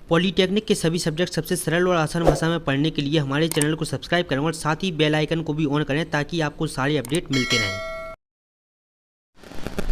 Polytechnic के सभी subject सबसे सरल और आसान भाषा में पढ़ने के लिए हमारे चैनल को सब्सक्राइब करें और साथ ही बेल आइकन को भी ऑन करें ताकि आपको सारे अपडेट मिलते रहें।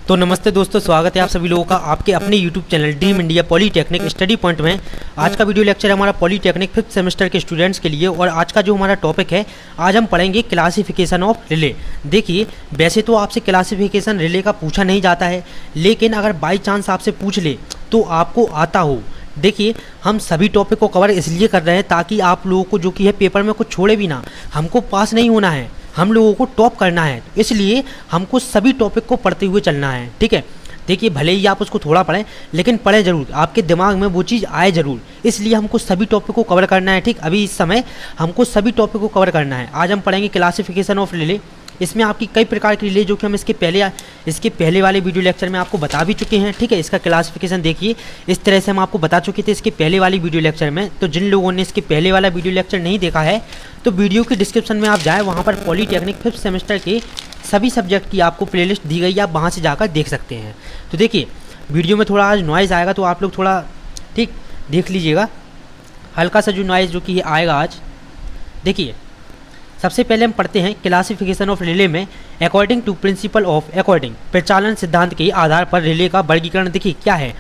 तो नमस्ते दोस्तों, स्वागत है आप सभी लोगों का आपके अपने YouTube channel dream India polytechnic study point में। आज का वीडियो लेक्चर है हमारा पॉलीटेक्निक 5th सेमेस्टर के स्टूडेंट्स के लिए और आज का जो हमारा टॉपिक है, आज हम पढ़ेंगे क्लासिफिकेशन ऑफ रिले। देखिए, वैसे तो आपसे क्लासिफिकेशन रिले का पूछा नहीं जाता है, लेकिन अगर बाई चांस आपसे पूछ ले तो आपको आता हो। देखिए, हम सभी टॉपिक को कवर इसलिए कर रहे हैं ताकि आप लोगों को जो कि है पेपर में कुछ छोड़े भी ना। हमको पास नहीं होना है, हम लोगों को टॉप करना है, इसलिए हमको सभी टॉपिक को पढ़ते हुए चलना है। ठीक है, देखिए भले ही आप उसको थोड़ा पढ़ें लेकिन पढ़ें ज़रूर, आपके दिमाग में वो चीज़ आए ज़रूर, इसलिए हमको सभी टॉपिक को कवर करना है। ठीक, अभी इस समय हमको सभी टॉपिक को कवर करना है। आज हम पढ़ेंगे क्लासिफिकेशन ऑफ रिले। इसमें आपकी कई प्रकार की रिले जो कि हम इसके पहले वाले वीडियो लेक्चर में आपको बता भी चुके हैं। ठीक है, इसका क्लासिफिकेशन देखिए, इस तरह से हम आपको बता चुके थे इसके पहले वाली वीडियो लेक्चर में। तो जिन लोगों ने इसके पहले वाला वीडियो लेक्चर नहीं देखा है तो वीडियो के डिस्क्रिप्शन में आप जाएँ, वहाँ पर पॉलीटेक्निक 5th सेमेस्टर के सभी सब्जेक्ट की आपको प्लेलिस्ट दी गई है, आप वहाँ से जाकर देख सकते हैं। तो देखिए, वीडियो में थोड़ा आज नॉइज़ आएगा तो आप लोग थोड़ा ठीक देख लीजिएगा, हल्का सा जो नॉइज़ जो कि आएगा आज। देखिए, सबसे पहले हम पढ़ते हैं क्लासिफिकेशन ऑफ रिले में according to principle of according, प्रचालन सिद्धांत के आधार पर रिले का वर्गीकरण। देखिए क्या है,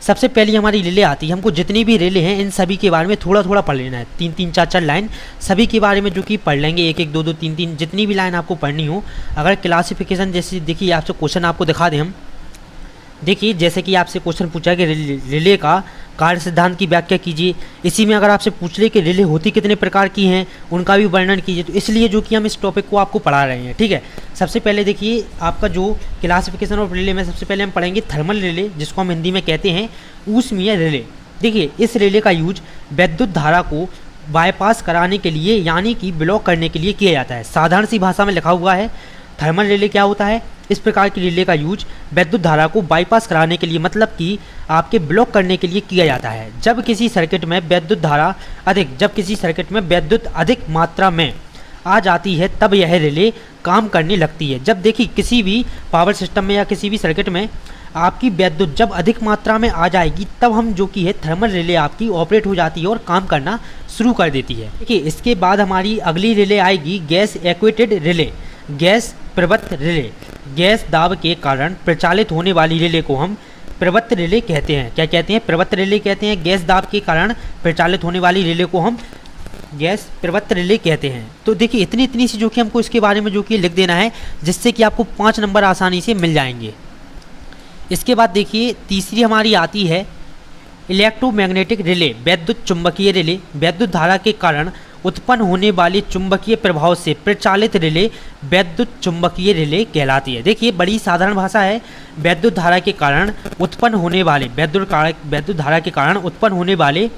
सबसे पहले हमारी रिले आती है। हमको जितनी भी रिले हैं इन सभी के बारे में थोड़ा थोड़ा पढ़ लेना है, 3-3, 4-4 लाइन सभी के बारे में जो कि पढ़ लेंगे, 1-1, 2-2, 3-3 जितनी भी लाइन आपको पढ़नी हो। अगर क्लासिफिकेशन जैसे देखिए आपसे क्वेश्चन आपको दिखा दें हम, देखिए जैसे कि आपसे क्वेश्चन पूछा कि रिले का कार्य सिद्धांत की व्याख्या कीजिए। इसी में अगर आपसे पूछ ले कि रिले होती कितने प्रकार की हैं उनका भी वर्णन कीजिए, तो इसलिए जो कि हम इस टॉपिक को आपको पढ़ा रहे हैं। ठीक है, सबसे पहले देखिए आपका जो क्लासिफिकेशन ऑफ रिले में सबसे पहले हम पढ़ेंगे थर्मल रिले, जिसको हम हिंदी में कहते हैं ऊष्मीय रिले। देखिए, इस रिले का यूज विद्युत धारा को बाईपास कराने के लिए यानी कि ब्लॉक करने के लिए किया जाता है। साधारण सी भाषा में लिखा हुआ है थर्मल रिले क्या होता है। इस प्रकार की रिले का यूज विद्युत धारा को बाईपास कराने के लिए, मतलब कि आपके ब्लॉक करने के लिए किया जाता है। जब किसी सर्किट में विद्युत अधिक मात्रा में आ जाती है तब यह रिले काम करने लगती है। जब देखिए किसी भी पावर सिस्टम में या किसी भी सर्किट में आपकी विद्युत जब अधिक मात्रा में आ जाएगी तब हम जो कि है थर्मल रिले आपकी ऑपरेट हो जाती है और काम करना शुरू कर देती है। देखिए, इसके बाद हमारी अगली रिले आएगी गैस एक्वेटेड रिले, गैस प्रवृत्त रिले। गैस दाब के कारण प्रचालित होने वाली रिले को हम प्रवृत्त रिले कहते हैं। क्या कहते हैं? प्रवृत्त रिले कहते हैं। गैस दाब के कारण प्रचालित होने वाली रिले को हम गैस प्रवृत्त रिले कहते हैं। तो देखिए इतनी सी जो कि हमको इसके बारे में जो कि लिख देना है, जिससे कि आपको 5 नंबर आसानी से मिल जाएंगे। इसके बाद देखिए तीसरी हमारी आती है इलेक्ट्रोमैग्नेटिक रिले, वैद्युत चुंबकीय रिले। वैद्युत धारा के कारण उत्पन्न होने वाले चुंबकीय प्रभाव से प्रचालित रिले वैद्युत चुंबकीय रिले कहलाती है। देखिए बड़ी साधारण भाषा है, वैद्युत धारा के कारण उत्पन्न होने वाले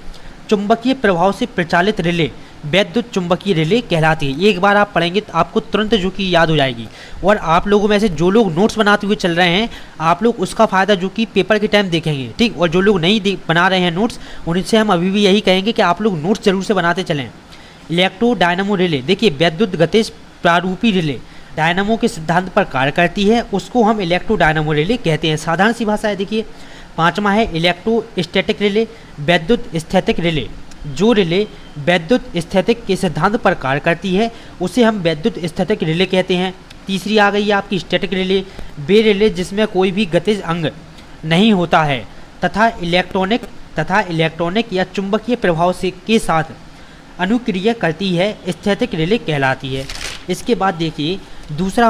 चुंबकीय प्रभाव से प्रचालित रिले वैद्युत चुंबकीय रिले कहलाती है। एक बार आप पढ़ेंगे तो आपको तुरंत जो कि याद हो जाएगी। और आप लोगों में से जो लोग नोट्स बनाते हुए चल रहे हैं, आप लोग उसका फ़ायदा जो कि पेपर के टाइम देखेंगे। ठीक, और जो लोग नहीं बना रहे हैं नोट्स, उनसे हम अभी भी यही कहेंगे कि आप लोग नोट्स जरूर से बनाते चलें। इलेक्ट्रो डायनामो रिले, देखिए वैद्युत गतिज प्रारूपी रिले डायनामो के सिद्धांत पर कार्य करती है, उसको हम इलेक्ट्रो डायनामो रिले कहते हैं। साधारण सी भाषा है। देखिए पांचवा है इलेक्ट्रो स्टैटिक रिले, वैद्युत स्थैतिक रिले। जो रिले वैद्युत स्थैतिक के सिद्धांत पर कार्य करती है उसे हम वैद्युत स्थैतिक रिले कहते हैं। तीसरी आ गई है आपकी स्टैटिक रिले, वे रिले जिसमें कोई भी गतिज अंग नहीं होता है तथा इलेक्ट्रॉनिक या चुंबकीय प्रभाव से के साथ अनुक्रिया करती है, स्थैतिक रिले कहलाती है। इसके बाद देखिए दूसरा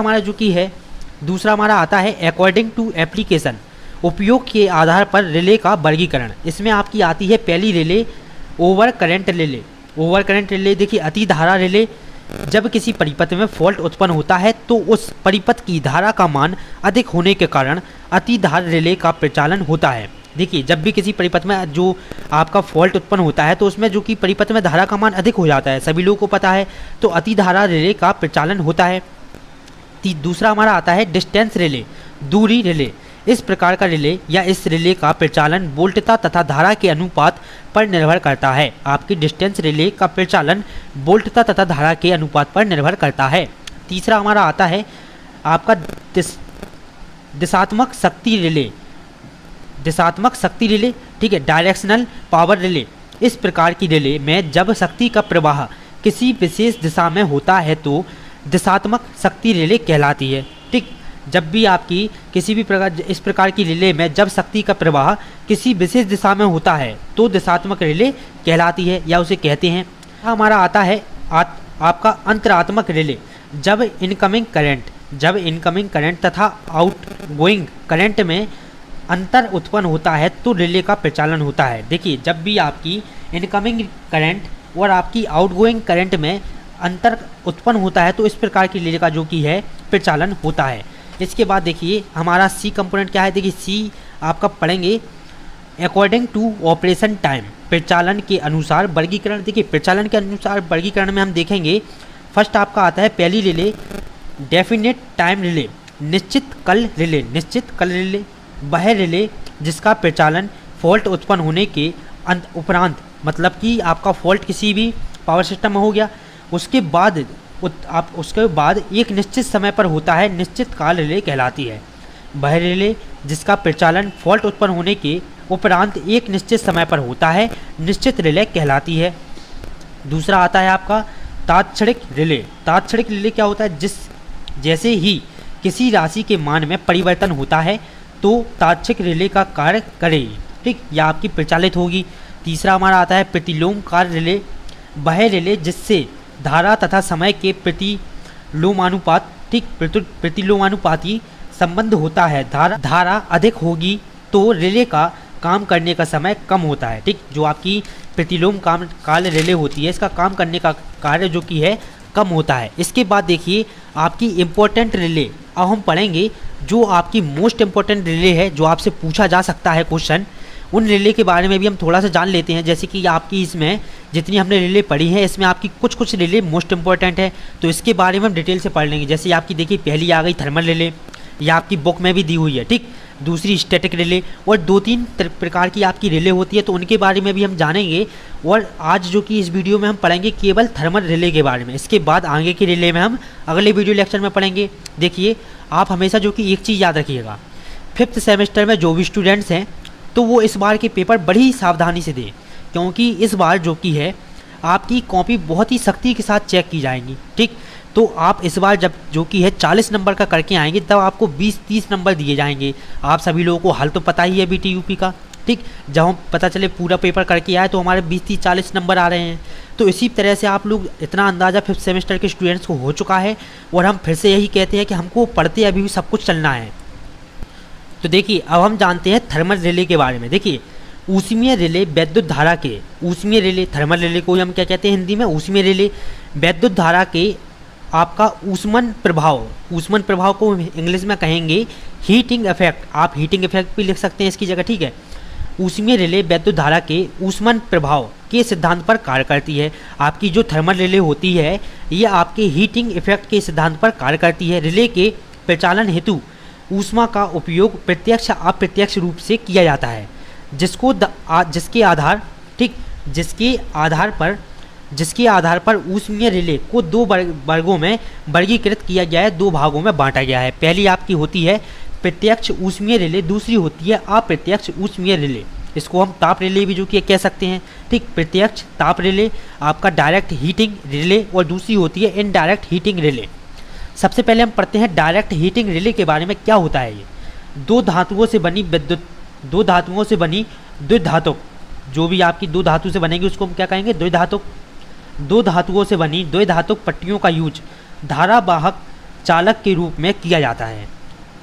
हमारा आता है अकॉर्डिंग टू एप्लीकेशन, उपयोग के आधार पर रिले का वर्गीकरण। इसमें आपकी आती है पहली relay over current relay. Over current relay देखिए अति धारा रिले, जब किसी परिपथ में फॉल्ट उत्पन्न होता है तो उस परिपथ की धारा का मान अधिक होने के कारण अति धारा रिले का प्रचालन होता है। देखिए जब भी किसी परिपथ में जो आपका फॉल्ट उत्पन्न होता है तो उसमें जो कि परिपथ में धारा का मान अधिक हो जाता है, सभी लोगों को पता है, तो अति धारा रिले का प्रचालन होता है। दूसरा हमारा आता है डिस्टेंस रिले, दूरी रिले। इस प्रकार का रिले या इस रिले का प्रचालन वोल्टता तथा धारा के अनुपात पर निर्भर करता है। आपकी डिस्टेंस रिले का प्रचालन वोल्टता तथा धारा के अनुपात पर निर्भर करता है। तीसरा हमारा आता है आपका दिशात्मक शक्ति रिले। ठीक है, डायरेक्शनल पावर रिले। इस प्रकार की रिले में जब शक्ति का प्रवाह किसी विशेष दिशा में होता है तो दिशात्मक शक्ति रिले कहलाती है। ठीक, जब भी आपकी किसी भी प्रकार इस प्रकार की रिले में जब शक्ति का प्रवाह किसी विशेष दिशा में होता है तो दिशात्मक रिले कहलाती है या उसे कहते हैं। हमारा आता है आपका अंतरात्मक रिले। जब इनकमिंग करंट तथा आउटगोइंग करंट में अंतर उत्पन्न होता है तो रिले का प्रचालन होता है। देखिए, जब भी आपकी इनकमिंग करंट और आपकी आउटगोइंग करंट में अंतर उत्पन्न होता है तो इस प्रकार की रिले का जो कि है प्रचालन होता है। इसके बाद देखिए हमारा सी कंपोनेंट क्या है। देखिए सी आपका पढ़ेंगे अकॉर्डिंग टू ऑपरेशन टाइम, प्रचालन के अनुसार वर्गीकरण। देखिए प्रचालन के अनुसार वर्गीकरण में हम देखेंगे, फर्स्ट आपका आता है पहली रिले डेफिनेट टाइम रिले, निश्चित कल रिले वह रिले जिसका प्रचालन फॉल्ट उत्पन्न होने के उपरांत, मतलब कि आपका फॉल्ट किसी भी पावर सिस्टम में हो गया, उसके बाद एक निश्चित समय पर होता है, निश्चित काल रिले कहलाती है। वह रिले जिसका प्रचालन फॉल्ट उत्पन्न होने के उपरांत एक निश्चित समय पर होता है, निश्चित रिले कहलाती है। दूसरा आता है आपका तात्क्षणिक रिले। तात्क्षणिक रिले क्या होता है, जैसे ही किसी राशि के मान में परिवर्तन होता है तो तात्क्षणिक रिले का कार्य करेगी, ठीक, या आपकी प्रचालित होगी। तीसरा हमारा आता है प्रतिलोमकार रिले। वह रिले जिससे धारा तथा समय के प्रतिलोमानुपात, ठीक, प्रतिलोमानुपाती संबंध होता है। धारा अधिक होगी तो रिले का काम करने का समय कम होता है। ठीक, जो आपकी प्रतिलोम काल रिले होती है इसका काम करने का कार्य जो कि है कम होता है। इसके बाद देखिए आपकी इम्पोर्टेंट रिले। अब हम पढ़ेंगे जो आपकी मोस्ट इम्पोर्टेंट रिले है, जो आपसे पूछा जा सकता है क्वेश्चन, उन रिले के बारे में भी हम थोड़ा सा जान लेते हैं। जैसे कि आपकी इसमें जितनी हमने रिले पढ़ी है इसमें आपकी कुछ रिले मोस्ट इंपॉर्टेंट है, तो इसके बारे में हम डिटेल से पढ़ लेंगे। जैसे आपकी देखिए पहली आ गई थर्मल रिले, यह आपकी बुक में भी दी हुई है, ठीक। दूसरी स्टैटिक रिले, और 2-3 प्रकार की आपकी रिले होती है, तो उनके बारे में भी हम जानेंगे। और आज जो कि इस वीडियो में हम पढ़ेंगे केवल थर्मल रिले के बारे में। इसके बाद आगे की रिले में हम अगले वीडियो लेक्चर में पढ़ेंगे। देखिए आप हमेशा जो कि एक चीज़ याद रखिएगा, 5th सेमेस्टर में जो भी स्टूडेंट्स हैं तो वो इस बार के पेपर बड़ी सावधानी से दें, क्योंकि इस बार जो कि है आपकी कॉपी बहुत ही सख्ती के साथ चेक की जाएंगी, ठीक। तो आप इस बार जब जो कि है 40 नंबर का करके आएंगे तब आपको 20-30 नंबर दिए जाएंगे। आप सभी लोगों को हल तो पता ही है BTUP का, ठीक। जब हम पता चले पूरा पेपर करके आए तो हमारे 20-30-40 नंबर आ रहे हैं। तो इसी तरह से आप लोग इतना अंदाज़ा 5th सेमेस्टर के स्टूडेंट्स को हो चुका है, और हम फिर से यही कहते हैं कि हमको पढ़ते अभी भी सब कुछ चलना है। तो देखिए अब हम जानते हैं थर्मल रिले के बारे में। देखिए ऊष्मीय रिले विद्युत धारा के, ऊष्मीय रिले थर्मल रिले को हम क्या कहते हैं हिंदी में, ऊष्मीय रिले विद्युत धारा के आपका ऊष्मन प्रभाव को इंग्लिश में कहेंगे हीटिंग इफेक्ट। आप हीटिंग इफेक्ट भी लिख सकते हैं इसकी जगह, ठीक है। ऊष्मीय रिले विद्युत धारा के ऊष्मन प्रभाव के सिद्धांत पर कार्य करती है। आपकी जो थर्मल रिले होती है ये आपके हीटिंग इफेक्ट के सिद्धांत पर कार्य करती है। रिले के प्रचालन हेतु ऊष्मा का उपयोग प्रत्यक्ष अप्रत्यक्ष रूप से किया जाता है, जिसके आधार पर ऊष्मीय रिले को 2 वर्गों में वर्गीकृत किया गया है, 2 भागों में बांटा गया है। पहली आपकी होती है प्रत्यक्ष ऊष्मीय रिले, दूसरी होती है अप्रत्यक्ष ऊष्मीय रिले। इसको हम ताप रिले भी जो कि कह सकते हैं, ठीक। प्रत्यक्ष ताप रिले आपका डायरेक्ट हीटिंग रिले, और दूसरी होती है इनडायरेक्ट हीटिंग रिले। सबसे पहले हम पढ़ते हैं डायरेक्ट हीटिंग रिले के बारे में। क्या होता है ये, दो धातुओं से बनी द्विधातुक, जो भी आपकी 2 धातु से बनेगी उसको हम क्या कहेंगे, द्विधातुक। 2 धातुओं से बनी द्विधातुक पट्टियों का यूज धारावाहक चालक के रूप में किया जाता है।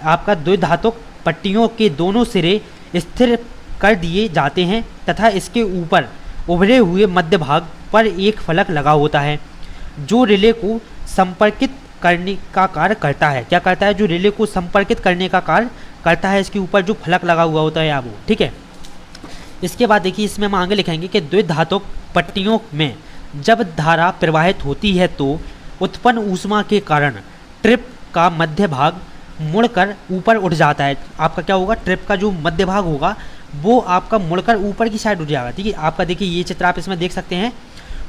आपका द्विधातुक पट्टियों के दोनों सिरे स्थिर कर दिए जाते हैं तथा इसके ऊपर उभरे हुए मध्य भाग पर एक फलक लगा होता है जो रिले को संपर्कित करने का कार्य करता है। क्या करता है, जो रिले को संपर्कित करने का कार्य करता है। इसके ऊपर जो फलक लगा हुआ होता है वो, ठीक है। इसके बाद देखिए इसमें हम आगे लिखेंगे कि द्विधातुक पट्टियों में जब धारा प्रवाहित होती है तो उत्पन्न ऊष्मा के कारण ट्रिप का मध्य भाग मुड़कर ऊपर उठ जाता है। आपका क्या होगा, ट्रिप का जो मध्य भाग होगा वो आपका मुड़कर ऊपर की साइड उठ जाएगा, ठीक है। आपका देखिए ये चित्र आप इसमें देख सकते हैं,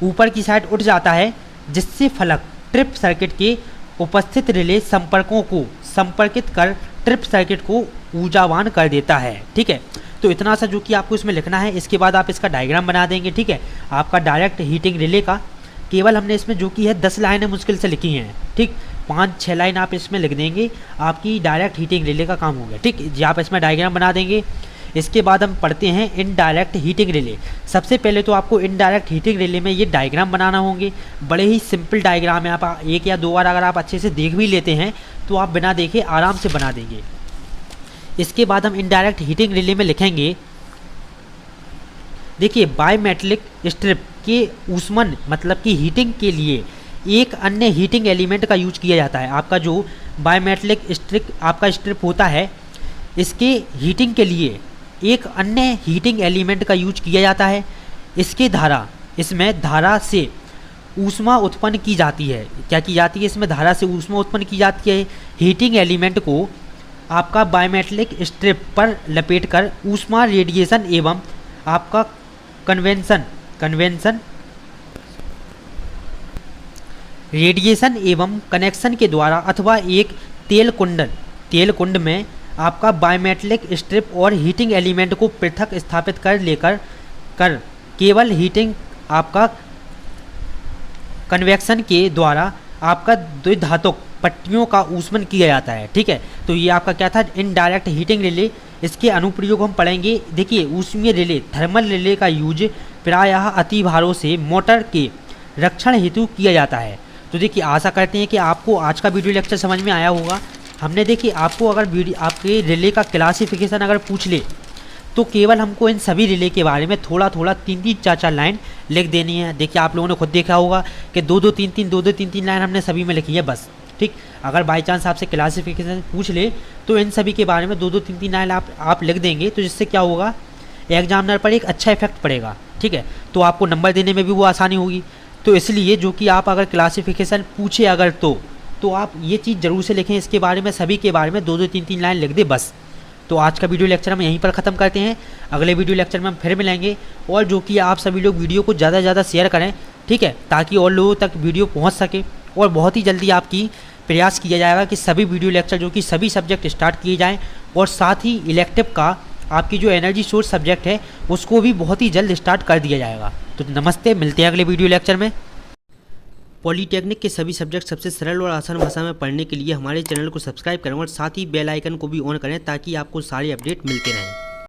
ऊपर की साइड उठ जाता है, जिससे फलक ट्रिप सर्किट के उपस्थित रिले संपर्कों को संपर्कित कर स्ट्रिप सर्किट को ऊर्जावान कर देता है। ठीक है, तो इतना सा जो कि आपको इसमें लिखना है। इसके बाद आप इसका डायग्राम बना देंगे। ठीक है, आपका डायरेक्ट हीटिंग रिले का केवल हमने इसमें जो कि है 10 लाइनें मुश्किल से लिखी हैं। ठीक, 5-6 लाइन आप इसमें लिख देंगे, आपकी डायरेक्ट हीटिंग रिले का काम हो गया। ठीक, जी आप इसमें डायग्राम बना देंगे। इसके बाद हम पढ़ते हैं इनडायरेक्ट हीटिंग रिले। सबसे पहले तो आपको इनडायरेक्ट हीटिंग रिले में ये डायग्राम बनाना होंगे। बड़े ही सिंपल डायग्राम है, आप एक या दो बार अगर आप अच्छे से देख भी लेते हैं तो आप बिना देखे आराम से बना देंगे। इसके बाद हम इनडायरेक्ट हीटिंग रिले में लिखेंगे, देखिए बायमेटलिक स्ट्रिप के ऊष्मन मतलब कि हीटिंग के लिए एक अन्य हीटिंग एलिमेंट का यूज किया जाता है। आपका जो बायमेटलिक आपका स्ट्रिप होता है, इसके हीटिंग के लिए एक अन्य हीटिंग एलिमेंट का यूज किया जाता है। इसमें धारा से ऊष्मा उत्पन्न की जाती है। क्या की जाती है? इसमें धारा से ऊष्मा उत्पन्न की जाती है। हीटिंग एलिमेंट को आपका बायमेटलिक स्ट्रिप पर लपेटकर ऊष्मा रेडिएशन एवं आपका रेडिएशन एवं कनेक्शन के द्वारा अथवा एक तेल कुंड में आपका बायमेटलिक स्ट्रिप और हीटिंग एलिमेंट को पृथक स्थापित कर केवल हीटिंग आपका कन्वेक्शन के द्वारा आपका द्विधातुक पट्टियों का ऊष्मन किया जाता है। ठीक है, तो ये आपका क्या था? Indirect heating relay. इसके अनुप्रयोग हम पढ़ेंगे। देखिए ऊष्मीय रिले थर्मल रिले का यूज प्रायः अतिभारों से मोटर के रक्षण हेतु किया जाता है। तो देखिए आशा करते हैं कि आपको आज का वीडियो लेक्चर समझ में आया होगा। हमने देखिए आपको अगर आपके रिले का क्लासिफिकेशन अगर पूछ ले तो केवल हमको इन सभी रिले के बारे में थोड़ा 3-3, 4-4 लाइन लिख देनी है। देखिए आप लोगों ने खुद देखा होगा कि 2-2, 3-3 लाइन हमने सभी में लिखी है बस। ठीक, अगर बाई चांस आपसे क्लासिफिकेशन पूछ ले तो इन सभी के बारे में 2-3 लाइन आप लिख देंगे, तो जिससे क्या होगा, एग्जामिनर पर एक अच्छा इफेक्ट पड़ेगा। ठीक है, तो आपको नंबर देने में भी वो आसानी होगी। तो इसलिए जो कि आप अगर क्लासिफिकेशन पूछे अगर तो आप ये चीज़ ज़रूर से लिखें, इसके बारे में सभी के बारे में 2-3 लाइन लिख दे बस। तो आज का वीडियो लेक्चर हम यहीं पर ख़त्म करते हैं। अगले वीडियो लेक्चर में हम फिर मिलेंगे। और जो कि आप सभी लोग वीडियो को ज़्यादा से ज़्यादा शेयर करें। ठीक है, ताकि और लोगों तक वीडियो पहुंच सके। और बहुत ही जल्दी आपकी प्रयास किया जाएगा कि सभी वीडियो लेक्चर जो कि सभी सब्जेक्ट स्टार्ट किए जाएँ। और साथ ही इलेक्टिव का आपकी जो एनर्जी सोर्स सब्जेक्ट है उसको भी बहुत ही जल्द स्टार्ट कर दिया जाएगा। तो नमस्ते, मिलते हैं अगले वीडियो लेक्चर में। पॉलीटेक्निक के सभी सब्जेक्ट सबसे सरल और आसान भाषा में पढ़ने के लिए हमारे चैनल को सब्सक्राइब करें और साथ ही बेल आइकन को भी ऑन करें ताकि आपको सारे अपडेट मिलते रहें।